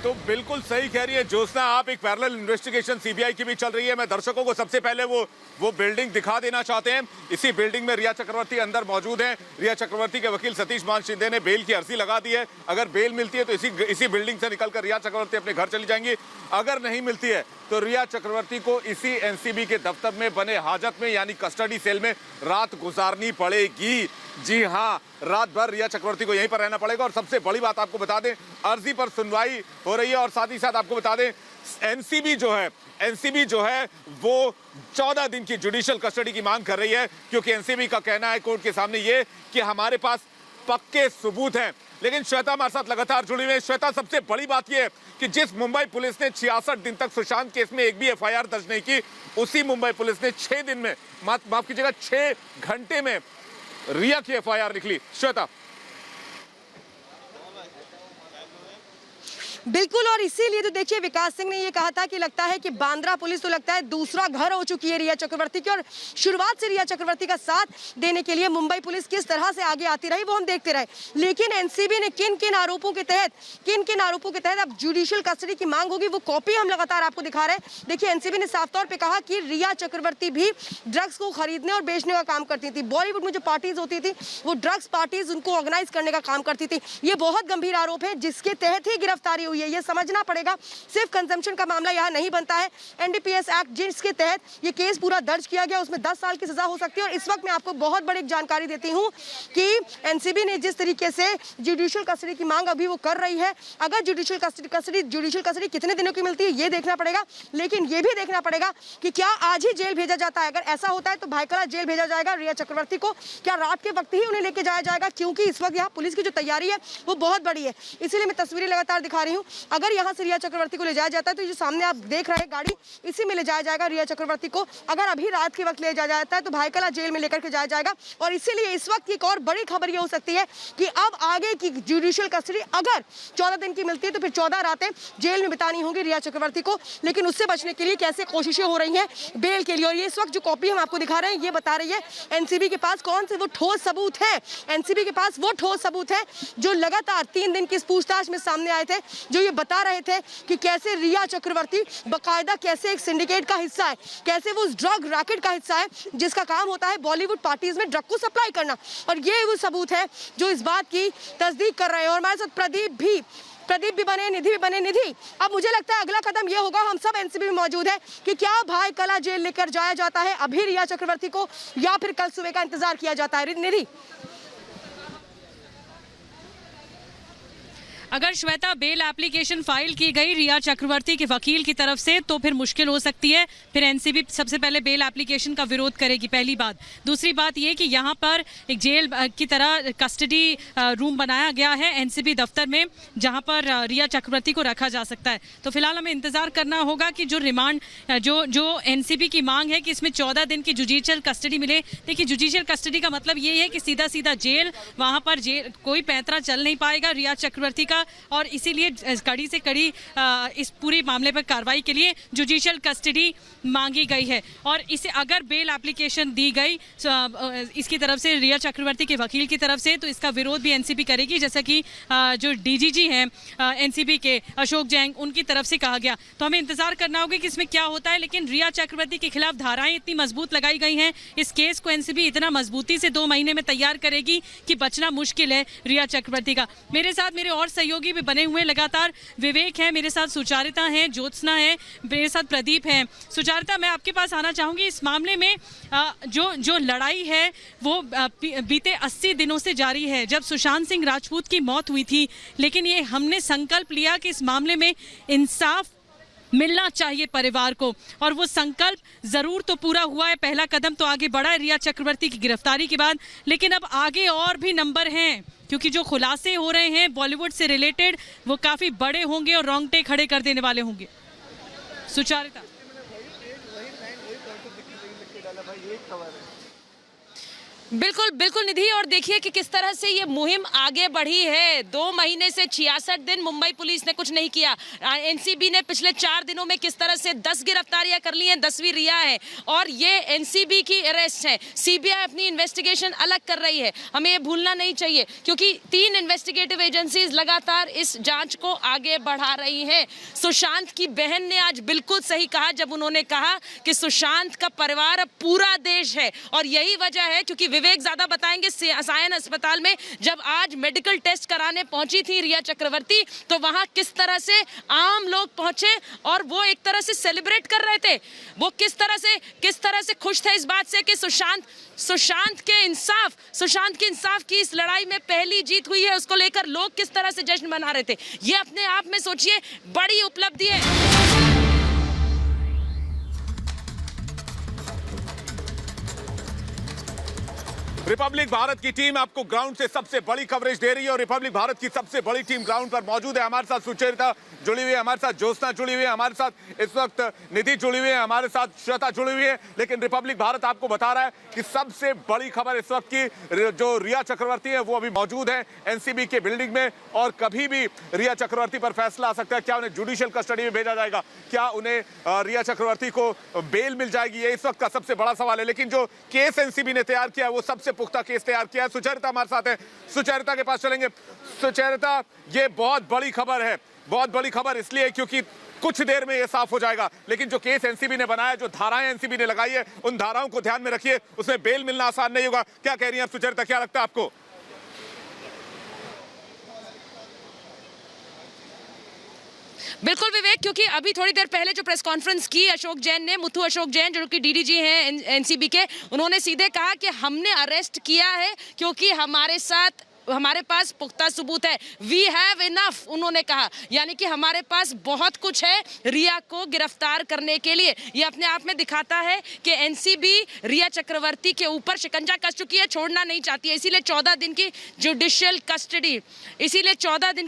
तो बिल्कुल सही कह रही है ज्योत्सना आप, एक पैरेलल इन्वेस्टिगेशन सीबीआई की भी चल रही है। मैं दर्शकों को सबसे पहले वो बिल्डिंग दिखा देना चाहते हैं। इसी बिल्डिंग में रिया चक्रवर्ती अंदर मौजूद हैं। रिया चक्रवर्ती के वकील सतीश मान शिंदे ने बेल की अर्जी लगा दी है। अगर बेल मिलती है तो इसी बिल्डिंग से निकलकर रिया चक्रवर्ती अपने घर चली जाएंगी। अगर नहीं मिलती है तो रिया चक्रवर्ती को इसी एनसीबी के दफ्तर में बने हाजत में, यानी कस्टडी सेल में रात गुजारनी पड़ेगी। जी हाँ, रात भर रिया चक्रवर्ती को यहीं पर रहना पड़ेगा। और सबसे बड़ी बात आपको बता दें, अर्जी पर सुनवाई हो रही है। और साथ ही साथ आपको बता दें, एनसीबी जो है वो 14 दिन की जुडिशियल कस्टडी की मांग कर रही है, क्योंकि एनसीबी का कहना है कोर्ट के सामने ये कि हमारे पास पक्के सबूत हैं। लेकिन श्वेता हमारे साथ लगातार जुड़ी हुई है। श्वेता, सबसे बड़ी बात यह है कि जिस मुंबई पुलिस ने 66 दिन तक सुशांत केस में एक भी एफआईआर दर्ज नहीं की, उसी मुंबई पुलिस ने 6 दिन में, माफ कीजिएगा 6 घंटे में रिया की एफआईआर निकली। श्वेता, बिल्कुल, और इसीलिए तो देखिए विकास सिंह ने ये कहा था कि लगता है कि बांद्रा पुलिस तो लगता है दूसरा घर हो चुकी है रिया चक्रवर्ती की। और शुरुआत से रिया चक्रवर्ती का साथ देने के लिए मुंबई पुलिस किस तरह से आगे आती रही वो हम देखते रहे। लेकिन एनसीबी ने किन किन आरोपों के तहत अब जुडिशियल कस्टडी की मांग होगी, वो कॉपी हम लगातार आपको दिखा रहे हैं। देखिए, एनसीबी ने साफ तौर पर कहा कि रिया चक्रवर्ती भी ड्रग्स को खरीदने और बेचने का काम करती थी। बॉलीवुड में जो पार्टीज होती थी वो ड्रग्स पार्टीज उनको ऑर्गेनाइज करने का काम करती थी। ये बहुत गंभीर आरोप है जिसके तहत ही गिरफ्तारी हुई है। ये समझना पड़ेगा, सिर्फ कंजम्पशन का मामला यहाँ नहीं बनता है। एनडीपीएस एक्ट जिसके तहत ये केस पूरा दर्ज किया गया, उसमें 10 साल की सजा हो सकती है। और इस वक्त मैं आपको बहुत बड़ी जानकारी देती हूँ कि एनसीबी ने जिस तरीके से जुडिशियल कस्टडी की मांग अभी वो कर रही है, अगर जुडिशियल कस्टडी कितने दिनों की मिलती है ये देखना पड़ेगा। लेकिन ये भी देखना पड़ेगा कि क्या आज ही जेल भेजा जाता है। अगर ऐसा होता है तो भाईकला जेल भेजा जाएगा रिया चक्रवर्ती को, क्या रात के वक्त ही उन्हें लेके जाया जाएगा, क्योंकि इस वक्त यहाँ पुलिस की जो तैयारी है वो बहुत बड़ी है। इसीलिए मैं तस्वीरें लगातार दिखा रही हूँ। अगर यहाँ से रिया चक्रवर्ती को ले जाया जाता है तो जो सामने आप देख रहे हैं गाड़ी, इसी में ले जाया जाएगा रिया चक्रवर्ती को। अगर अभी रात के वक्त ले जाया जाता है तो भाईकला जेल में लेकर के जाया जाएगा। और इसीलिए इस वक्त एक और बड़ी खबर ये हो सकती है कि अब आगे की जुडिशियल कस्टडी अगर 14 दिन की मिलती है तो फिर 14 रातें जेल में बितानी होंगी रिया चक्रवर्ती को। लेकिन उससे बचने के लिए कैसे कोशिशें हो रही हैं बेल के लिए। और ये इस वक्त जो कॉपी हम आपको दिखा रहे हैं ये बता रही है एनसीबी के पास कौन से वो ठोस सबूत है। एनसीबी के पास वो ठोस सबूत है जो लगातार 3 दिन की इस पूछताछ में सामने आए थे, जो ये बता रहे थे कि कैसे रिया चक्रवर्ती बकायदा कैसे एक सिंडिकेट का हिस्सा है, कैसे वो उस ड्रग रैकेट का हिस्सा है जिसका काम होता है बॉलीवुड पार्टीज में ड्रग को सप्लाई करना। और ये वो सबूत है जो इस बात की तस्दीक कर रहे हैं। और हमारे साथ प्रदीप भी बने, निधि भी बने। निधि, अब मुझे लगता है अगला कदम ये होगा, हम सब एनसीबी में मौजूद है, कि क्या भाईकला जेल लेकर जाया जाता है अभी रिया चक्रवर्ती को, या फिर कल सुबह का इंतजार किया जाता है। निधि, अगर श्वेता बेल एप्लीकेशन फाइल की गई रिया चक्रवर्ती के वकील की तरफ से तो फिर मुश्किल हो सकती है। फिर एनसीबी सबसे पहले बेल एप्लीकेशन का विरोध करेगी, पहली बात। दूसरी बात ये कि यहाँ पर एक जेल की तरह कस्टडी रूम बनाया गया है एनसीबी दफ्तर में, जहाँ पर रिया चक्रवर्ती को रखा जा सकता है। तो फिलहाल हमें इंतजार करना होगा कि जो रिमांड जो एनसीबी की मांग है कि इसमें 14 दिन की जुडिशियल कस्टडी मिले। देखिए, जुडिशियल कस्टडी का मतलब ये है कि सीधा सीधा जेल, वहाँ पर जेल कोई पैंतरा चल नहीं पाएगा रिया चक्रवर्ती का, और इसीलिए कड़ी से कड़ी इस पूरे मामले पर कार्रवाई के लिए जुडिशियल कस्टडी मांगी गई है। और इसे अगर बेल एप्लीकेशन दी गई इसकी तरफ से, रिया चक्रवर्ती के वकील की तरफ से, तो इसका विरोध भी एनसीबी करेगी, जैसा कि जो डीजीजी हैं एनसीबी के अशोक जैन, उनकी तरफ से कहा गया। तो हमें इंतजार करना होगा कि इसमें क्या होता है। लेकिन रिया चक्रवर्ती के खिलाफ धाराएं इतनी मजबूत लगाई गई हैं, इस केस को एनसीबी इतना मजबूती से 2 महीने में तैयार करेगी कि बचना मुश्किल है रिया चक्रवर्ती का। मेरे साथ मेरे और सहयोगी भी बने हुए लगातार, विवेक है मेरे साथ, सुचारिता है, ज्योत्सना है, मेरे साथ प्रदीप है। सुचारिता, मैं आपके पास आना चाहूंगी। इस मामले में जो लड़ाई है वो बीते 80 दिनों से जारी है, जब सुशांत सिंह राजपूत की मौत हुई थी। लेकिन ये हमने संकल्प लिया कि इस मामले में इंसाफ मिलना चाहिए परिवार को, और वो संकल्प जरूर तो पूरा हुआ है। पहला कदम तो आगे बढ़ा है रिया चक्रवर्ती की गिरफ्तारी के बाद, लेकिन अब आगे और भी नंबर हैं, क्योंकि जो खुलासे हो रहे हैं बॉलीवुड से रिलेटेड वो काफी बड़े होंगे और रोंगटे खड़े कर देने वाले होंगे। सुचारिता, बिल्कुल बिल्कुल निधि, और देखिए कि किस तरह से ये मुहिम आगे बढ़ी है। 2 महीने से 66 दिन मुंबई पुलिस ने कुछ नहीं किया। एनसीबी ने पिछले 4 दिनों में किस तरह से 10 गिरफ्तारियां कर ली हैं, 10वीं रिया है, और ये एनसीबी की अरेस्ट है। सीबीआई अपनी इन्वेस्टिगेशन अलग कर रही है, हमें ये भूलना नहीं चाहिए, क्योंकि 3 इन्वेस्टिगेटिव एजेंसीज लगातार इस जांच को आगे बढ़ा रही हैं। सुशांत की बहन ने आज बिल्कुल सही कहा जब उन्होंने कहा कि सुशांत का परिवार अब पूरा देश है, और यही वजह है, क्योंकि विवेक ज्यादा बताएंगे, सायन अस्पताल में जब आज मेडिकल टेस्ट कराने पहुंची थी रिया चक्रवर्ती, तो वहां किस तरह से आम लोग पहुंचे और वो एक तरह से सेलिब्रेट कर रहे थे। वो किस तरह से खुश थे इस बात से कि सुशांत के इंसाफ की इस लड़ाई में पहली जीत हुई है, उसको लेकर लोग किस तरह से जश्न मना रहे थे। ये अपने आप में सोचिए बड़ी उपलब्धि है। रिपब्लिक भारत की टीम आपको ग्राउंड से सबसे बड़ी कवरेज दे रही है, और रिपब्लिक भारत की सबसे बड़ी टीम ग्राउंड पर मौजूद है। हमारे साथ सुचरिता जुड़ी हुई है, हमारे साथ ज्योत्सना जुड़ी हुई है, हमारे साथ इस वक्त निधि जुड़ी हुई है, हमारे साथ श्वेता जुड़ी हुई है। लेकिन रिपब्लिक भारत आपको बता रहा है कि सबसे बड़ी खबर इस वक्त की, जो रिया चक्रवर्ती है वो अभी मौजूद है एनसीबी के बिल्डिंग में, और कभी भी रिया चक्रवर्ती पर फैसला आ सकता है। क्या उन्हें जुडिशियल कस्टडी में भेजा जाएगा, क्या उन्हें रिया चक्रवर्ती को बेल मिल जाएगी, ये इस वक्त का सबसे बड़ा सवाल है। लेकिन जो केस एनसीबी ने तैयार किया है वो सबसे पुख्ता केस तैयार किया है। सुचरिता हमारे साथ है, सुचरिता के पास चलेंगे। सुचरिता, ये बहुत बड़ी खबर है, बहुत बड़ी खबर इसलिए क्योंकि कुछ देर में ये साफ हो जाएगा, लेकिन जो केस एनसीबी ने बनाया, जो धाराएं एनसीबी ने लगाई है, उन धाराओं को ध्यान में रखिए, उसमें बेल मिलना आसान नहीं होगा। क्या कह रही हैं सुचरिता, क्या लगता है आपको? बिल्कुल विवेक, क्योंकि अभी थोड़ी देर पहले जो प्रेस कॉन्फ्रेंस की अशोक जैन ने, मुथु अशोक जैन जो कि डीडीजी हैं एनसीबी के, उन्होंने सीधे कहा कि हमने अरेस्ट किया है क्योंकि हमारे पास पुख्ता सबूत है। वी हैव इनफ, उन्होंने कहा, यानी कि हमारे पास बहुत कुछ है रिया को गिरफ्तार करने के लिए। ये अपने आप में दिखाता है कि एनसीबी रिया चक्रवर्ती के ऊपर शिकंजा कस चुकी है, छोड़ना नहीं चाहती है। इसीलिए 14 दिन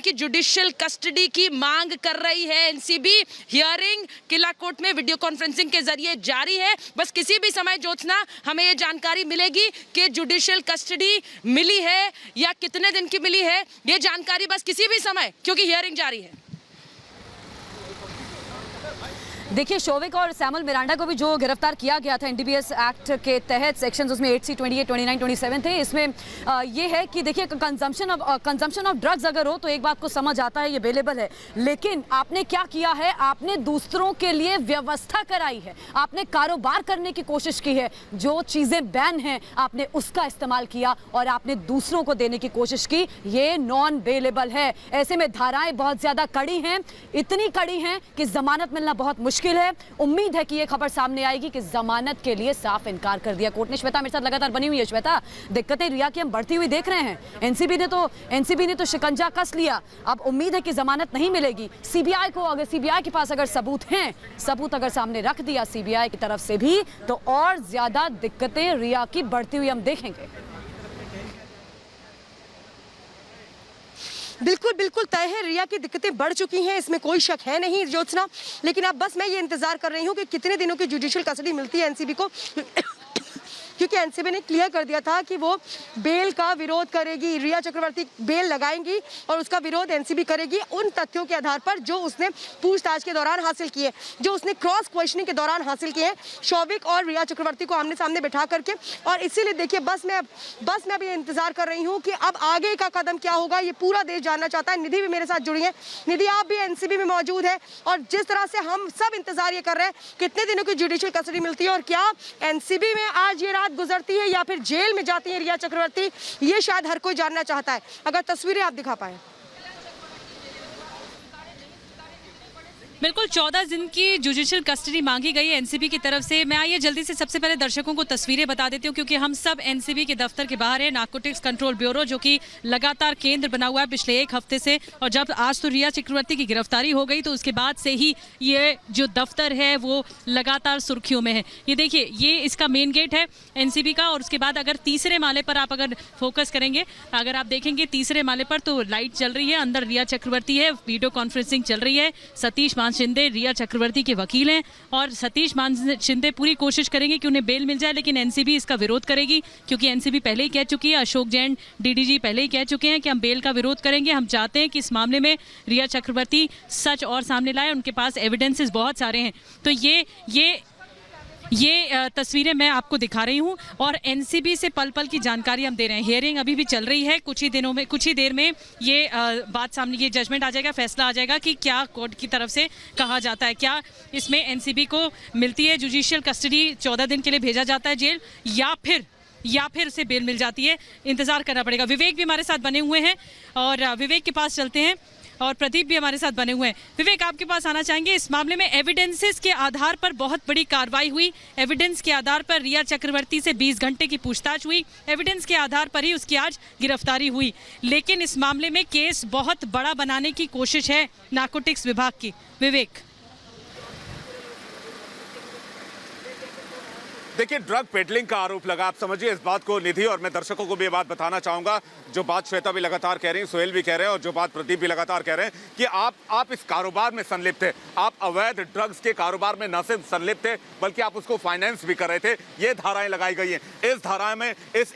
की जुडिशियल कस्टडी की मांग कर रही है एनसीबी। हियरिंग किला कोर्ट में वीडियो कॉन्फ्रेंसिंग के जरिए जारी है। बस किसी भी समय ज्योत्सना हमें ये जानकारी मिलेगी कि जुडिशियल कस्टडी मिली है या कितने दिन की मिली है, ये जानकारी बस किसी भी समय, क्योंकि हियरिंग जारी है। देखिए, शोविक और सैमुअल मिरांडा को भी जो गिरफ्तार किया गया था एनडीपीएस एक्ट के तहत, सेक्शंस उसमें 8C, 28, 29, 27 थे। इसमें ये है कि देखिए, कंजम्पशन ऑफ ड्रग्स अगर हो तो एक बात को समझ आता है, ये अवेलेबल है, लेकिन आपने क्या किया है, आपने दूसरों के लिए व्यवस्था कराई है, आपने कारोबार करने की कोशिश की है, जो चीज़ें बैन हैं आपने उसका इस्तेमाल किया और आपने दूसरों को देने की कोशिश की, ये नॉन बेलेबल है। ऐसे में धाराएं बहुत ज़्यादा कड़ी हैं, इतनी कड़ी हैं कि जमानत मिलना बहुत मुश्किल मुश्किल है। उम्मीद है कि ये खबर सामने आएगी कि जमानत के लिए साफ इनकार कर दिया कोर्ट ने। श्वेता मेरे साथ लगातार बनी हुई है। श्वेता, दिक्कतें रिया की हम बढ़ती हुई देख रहे हैं। एनसीबी ने तो शिकंजा कस लिया, अब उम्मीद है कि जमानत नहीं मिलेगी। सीबीआई के पास अगर सबूत हैं, सबूत अगर सामने रख दिया सीबीआई की तरफ से भी, तो और ज्यादा दिक्कतें रिया की बढ़ती हुई हम देखेंगे। बिल्कुल बिल्कुल तय है, रिया की दिक्कतें बढ़ चुकी हैं, इसमें कोई शक है नहीं ज्योत्सना। लेकिन अब बस मैं ये इंतजार कर रही हूँ कि कितने दिनों की जुडिशियल कस्टडी मिलती है एनसीबी को, क्योंकि एनसीबी ने क्लियर कर दिया था कि वो बेल का विरोध करेगी। रिया चक्रवर्ती बेल लगाएंगी और उसका विरोध एनसीबी करेगी उन तथ्यों के आधार पर जो उसने पूछताछ के दौरान हासिल किए, जो उसने क्रॉस क्वेश्चनिंग के दौरान हासिल किए शौविक और रिया चक्रवर्ती को आमने सामने बैठा करके। और इसीलिए देखिए, बस मैं अब ये इंतजार कर रही हूँ कि अब आगे का कदम क्या होगा, ये पूरा देश जानना चाहता है। निधि भी मेरे साथ जुड़ी है। निधि, आप भी एनसीबी में मौजूद है और जिस तरह से हम सब इंतजार ये कर रहे हैं कितने दिनों की जुडिशियल कस्टडी मिलती है और क्या एनसीबी में आज ये रात गुजरती है या फिर जेल में जाती है रिया चक्रवर्ती, ये शायद हर कोई जानना चाहता है। अगर तस्वीरें आप दिखा पाए। बिल्कुल 14 दिन की जुडिशियल कस्टडी मांगी गई है एनसीबी की तरफ से। मैं आइए जल्दी से सबसे पहले दर्शकों को तस्वीरें बता देती हूँ, क्योंकि हम सब एनसीबी के दफ्तर के बाहर है। नारकोटिक्स कंट्रोल ब्यूरो जो कि लगातार केंद्र बना हुआ है पिछले एक हफ्ते से, और जब आज तो रिया चक्रवर्ती की गिरफ्तारी हो गई तो उसके बाद से ही ये जो दफ्तर है वो लगातार सुर्खियों में है। ये देखिए, ये इसका मेन गेट है एनसीबी का, और उसके बाद अगर तीसरे माले पर आप अगर फोकस करेंगे, अगर आप देखेंगे तीसरे माले पर तो लाइट चल रही है, अंदर रिया चक्रवर्ती है, वीडियो कॉन्फ्रेंसिंग चल रही है। सतीश मान शिंदे रिया चक्रवर्ती के वकील हैं और सतीश मान शिंदे पूरी कोशिश करेंगे कि उन्हें बेल मिल जाए, लेकिन एनसीबी इसका विरोध करेगी, क्योंकि एनसीबी पहले ही कह चुकी है, अशोक जैन डीडीजी पहले ही कह चुके हैं कि हम बेल का विरोध करेंगे। हम चाहते हैं कि इस मामले में रिया चक्रवर्ती सच और सामने लाए, उनके पास एविडेंसेस बहुत सारे हैं। तो ये तस्वीरें मैं आपको दिखा रही हूँ और एनसीबी से पल पल की जानकारी हम दे रहे हैं। हियरिंग अभी भी चल रही है, कुछ ही देर में ये बात सामने, ये जजमेंट आ जाएगा, फैसला आ जाएगा कि क्या कोर्ट की तरफ से कहा जाता है, क्या इसमें एनसीबी को मिलती है जुडिशियल कस्टडी, 14 दिन के लिए भेजा जाता है जेल, या फिर उसे बेल मिल जाती है। इंतजार करना पड़ेगा। विवेक भी हमारे साथ बने हुए हैं और विवेक के पास चलते हैं, और प्रदीप भी हमारे साथ बने हुए हैं। विवेक, आपके पास आना चाहेंगे। इस मामले में एविडेंसेस के आधार पर बहुत बड़ी कार्रवाई हुई। एविडेंस के आधार पर रिया चक्रवर्ती से 20 घंटे की पूछताछ हुई। एविडेंस के आधार पर ही उसकी आज गिरफ्तारी हुई, लेकिन इस मामले में केस बहुत बड़ा बनाने की कोशिश है नारकोटिक्स विभाग की। विवेक, देखिए, ड्रग पेडलिंग का आरोप लगा, आप समझिए इस बात को निधि, और मैं दर्शकों को भी ये बात बताना चाहूंगा, जो बात श्वेता भी लगातार कह रही है, सोहेल भी कह रहे हैं, और जो बात प्रदीप भी लगातार कह रहे हैं कि आप इस कारोबार में संलिप्त थे। आप अवैध ड्रग्स के कारोबार में न सिर्फ संलिप्त थे बल्कि आप उसको फाइनेंस भी कर रहे थे। ये धाराएं लगाई गई हैं।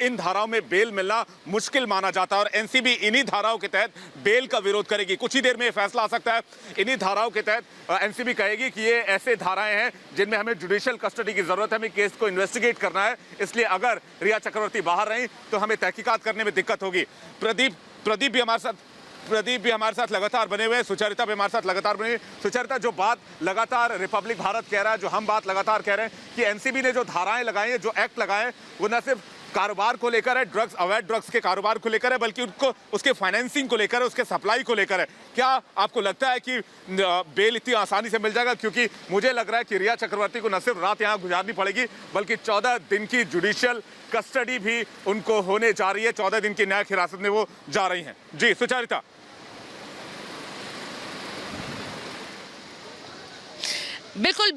इन धाराओं में बेल मिलना मुश्किल माना जाता है और एनसीबी इन्हीं धाराओं के तहत बेल का विरोध करेगी। कुछ ही देर में ये फैसला आ सकता है। इन्हीं धाराओं के तहत एनसीबी कहेगी कि ये ऐसे धाराएं हैं जिनमें हमें जुडिशियल कस्टडी की जरूरत है, हमें केस को इन्वेस्टिगेट करना है, इसलिए अगर रिया चक्रवर्ती बाहर रही तो हमें तहकीकात करने में दिक्कत होगी। प्रदीप भी हमारे साथ लगातार बने हुए हैं। सुचरिता भी हमारे साथ लगातार बने हुए। सुचरिता, जो बात लगातार रिपब्लिक भारत कह रहा है, जो हम बात लगातार कह रहे हैं कि एनसीबी ने जो धाराएं लगाई हैं, जो एक्ट लगाए हैं, वो न सिर्फ कारोबार को लेकर है, अवैध ड्रग्स के कारोबार को लेकर है, बल्कि उसके फाइनेंसिंग को लेकर है, उसके सप्लाई को लेकर है। क्या आपको लगता है कि बेल इतनी आसानी से मिल जाएगा? क्योंकि मुझे लग रहा है कि रिया चक्रवर्ती को न सिर्फ रात यहाँ गुजारनी पड़ेगी बल्कि 14 दिन की जुडिशियल कस्टडी भी उनको होने जा रही है। 14 दिन की न्यायिक हिरासत में वो जा रही हैं। जी सुचरिता। बिल्कुल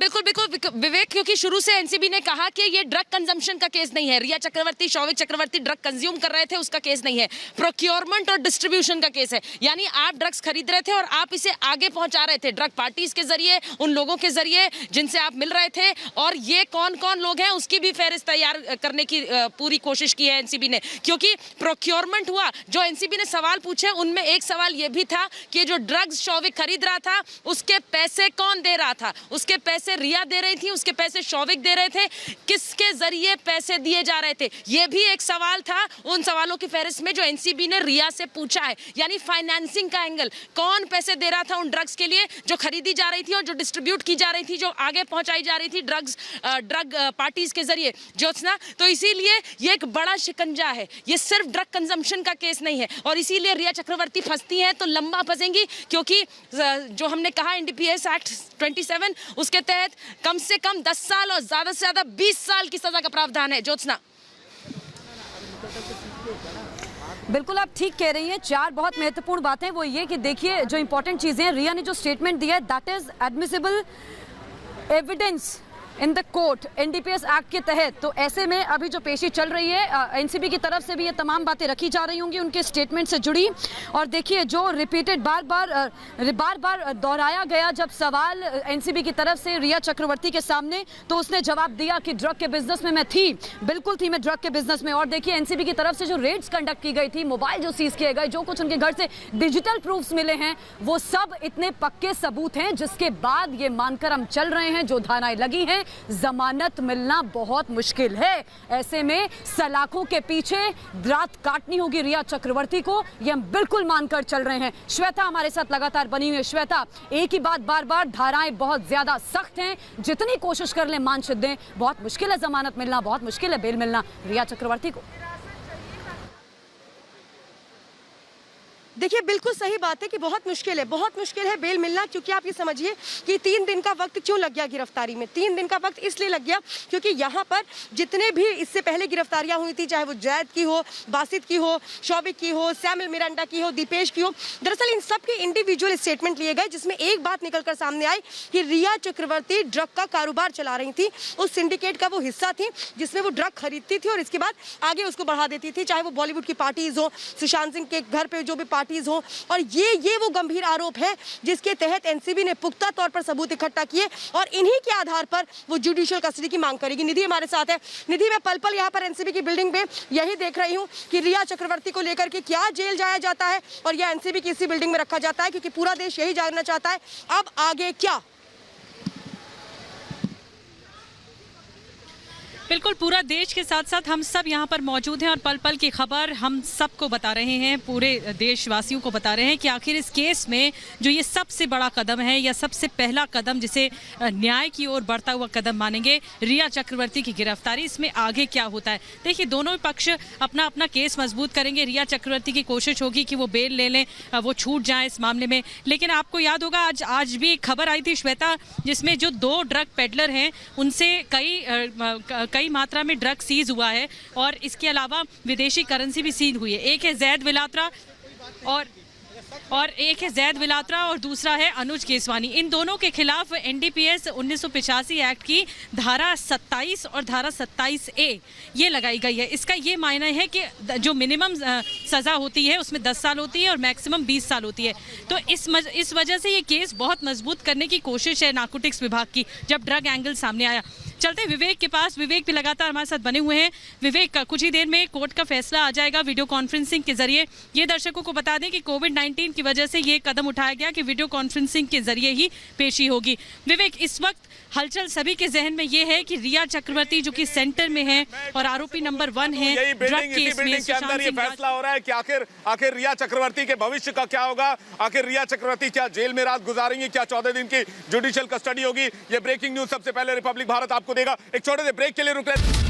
विवेक, क्योंकि शुरू से एनसीबी ने कहा कि ये ड्रग कंजम्पशन का केस नहीं है। रिया चक्रवर्ती, शौविक चक्रवर्ती ड्रग कंज्यूम कर रहे थे, उसका केस नहीं है। प्रोक्योरमेंट और डिस्ट्रीब्यूशन का केस है, यानी आप ड्रग्स खरीद रहे थे और आप इसे आगे पहुंचा रहे थे ड्रग पार्टीज के जरिए, उन लोगों के जरिए जिनसे आप मिल रहे थे, और ये कौन कौन लोग हैं उसकी भी फहरिस्त तैयार करने की पूरी कोशिश की है एनसीबी ने। क्योंकि प्रोक्योरमेंट हुआ, जो एनसीबी ने सवाल पूछे उनमें एक सवाल ये भी था कि जो ड्रग्स शौविक खरीद रहा था उसके पैसे कौन दे रहा था, उसके पैसे रिया दे रही थी, उसके पैसे शौविक दे रहे थे, किसके जरिए पैसे दिए जा रहे थे, यह भी एक सवाल था उन सवालों की फहरिस्त में जो एनसीबी ने रिया से पूछा है। यानी फाइनेंसिंग का एंगल, कौन पैसे दे रहा था उन ड्रग्स के लिए जो खरीदी जा रही थी और जो डिस्ट्रीब्यूट की जा रही थी, जो आगे पहुंचाई जा रही थी ड्रग पार्टीज के जरिए। ज्योत्सना, तो इसीलिए ये एक बड़ा शिकंजा है, ये सिर्फ ड्रग कंजम्पशन का केस नहीं है, और इसीलिए रिया चक्रवर्ती फंसती है तो लंबा फंसेंगी, क्योंकि जो हमने कहा एनडीपीएस एक्ट 27 उसके तहत कम से कम 10 साल और ज्यादा से ज्यादा 20 साल की सजा का प्रावधान है। ज्योत्सना। बिल्कुल आप ठीक कह रही हैं। 4 बहुत महत्वपूर्ण बातें वो ये कि देखिए जो इंपॉर्टेंट चीजें हैं, रिया ने जो स्टेटमेंट दिया है that is admissible evidence in the court NDPS act के तहत। तो ऐसे में अभी जो पेशी चल रही है एनसीबी की तरफ से भी ये तमाम बातें रखी जा रही होंगी उनके स्टेटमेंट से जुड़ी। और देखिए जो रिपीटेड बार बार दोहराया गया जब सवाल एनसीबी की तरफ से रिया चक्रवर्ती के सामने, तो उसने जवाब दिया कि ड्रग के बिजनेस में मैं थी, बिल्कुल थी मैं ड्रग के बिजनेस में। और देखिए एनसीबी की तरफ से जो रेड्स कंडक्ट की गई थी, मोबाइल जो सीज किए गए, जो कुछ उनके घर से डिजिटल प्रूफ्स मिले हैं, वो सब इतने पक्के सबूत हैं जिसके बाद ये मानकर हम चल रहे हैं जो धाराएं लगी हैं जमानत मिलना बहुत मुश्किल है। ऐसे में सलाखों के पीछे रात काटनी होगी रिया चक्रवर्ती को, ये हम बिल्कुल मानकर चल रहे हैं। श्वेता हमारे साथ लगातार बनी हुई है। श्वेता, एक ही बात बार बार, धाराएं बहुत ज्यादा सख्त हैं, जितनी कोशिश कर ले मान दें, बहुत मुश्किल है जमानत मिलना, बहुत मुश्किल है बेल मिलना रिया चक्रवर्ती को। देखिए बिल्कुल सही बात है कि बहुत मुश्किल है बेल मिलना, क्योंकि आप ये समझिए कि 3 दिन का वक्त क्यों लग गया गिरफ्तारी में। 3 दिन का वक्त इसलिए लग गया क्योंकि यहाँ पर जितने भी इससे पहले गिरफ्तारियां हुई थी, चाहे वो जैद की हो, बासित की हो, शौविक की हो, सैमुअल मिरांडा की हो, दीपेश की हो, दरअसल इन सब के इंडिविजुअल स्टेटमेंट लिए गए, जिसमें एक बात निकलकर सामने आई कि रिया चक्रवर्ती ड्रग का कारोबार चला रही थी, उस सिंडिकेट का वो हिस्सा थी जिसमें वो ड्रग खरीदती थी और इसके बाद आगे उसको बढ़ा देती थी, चाहे वो बॉलीवुड की पार्टीज हो, सुशांत सिंह के घर पे जो भी पार्टीज हो। और ये वो गंभीर आरोप है जिसके तहत एनसीबी ने पुख्ता तौर पर सबूत इकट्ठा किए और इन्हीं के आधार पर वो जुडिशियल कस्टडी की मांग करेगी। निधि हमारे साथ है। निधि, मैं पल पल यहाँ पर एनसीबी की बिल्डिंग पे यही देख रही हूँ कि रिया चक्रवर्ती को लेकर के क्या जेल जाया जाता है और यह एनसीबी की इसी बिल्डिंग में रखा जाता है, क्योंकि पूरा देश यही जानना चाहता है अब आगे क्या। बिल्कुल पूरा देश के साथ साथ हम सब यहाँ पर मौजूद हैं और पल पल की खबर हम सबको बता रहे हैं, पूरे देशवासियों को बता रहे हैं कि आखिर इस केस में जो ये सबसे बड़ा कदम है या सबसे पहला कदम जिसे न्याय की ओर बढ़ता हुआ कदम मानेंगे, रिया चक्रवर्ती की गिरफ्तारी, इसमें आगे क्या होता है। देखिए दोनों पक्ष अपना अपना केस मजबूत करेंगे। रिया चक्रवर्ती की कोशिश होगी कि वो बेल ले लें, वो छूट जाए इस मामले में। लेकिन आपको याद होगा आज भी खबर आई थी श्वेता, जिसमें जो 2 ड्रग पेडलर हैं उनसे कई मात्रा में ड्रग सीज हुआ है और इसके अलावा विदेशी करेंसी भी सीज हुई है। एक है जैद विलात्रा और दूसरा है अनुज केसवानी। इन दोनों के खिलाफ एनडीपीएस 1985 एक्ट की धारा 27 और धारा 27A ये लगाई गई है। इसका ये मायना है कि जो मिनिमम सज़ा होती है उसमें 10 साल होती है और मैक्सिमम 20 साल होती है। तो इस वजह से ये केस बहुत मजबूत करने की कोशिश है नारकोटिक्स विभाग की, जब ड्रग एंगल सामने आया। चलते विवेक के पास, विवेक भी लगातार हमारे साथ बने हुए हैं। विवेक, कुछ ही देर में कोर्ट का फैसला आ जाएगा वीडियो कॉन्फ्रेंसिंग के जरिए। ये दर्शकों को बता दें कि कोविड-19 की वजह से ये कदम उठाया गया कि वीडियो कॉन्फ्रेंसिंग के जरिए ही पेशी होगी। विवेक, इस वक्त हलचल सभी के जहन में ये है कि रिया चक्रवर्ती जो कि सेंटर में है और आरोपी नंबर 1 है ड्रग केस में, के अंदर ये फैसला हो रहा है कि आखिर रिया चक्रवर्ती के भविष्य का क्या होगा। आखिर रिया चक्रवर्ती क्या जेल में रात गुजारेंगी, क्या 14 दिन की जुडिशियल कस्टडी होगी। ये ब्रेकिंग न्यूज सबसे पहले रिपब्लिक भारत आपको देगा। एक छोटे से ब्रेक के लिए रुक रहे।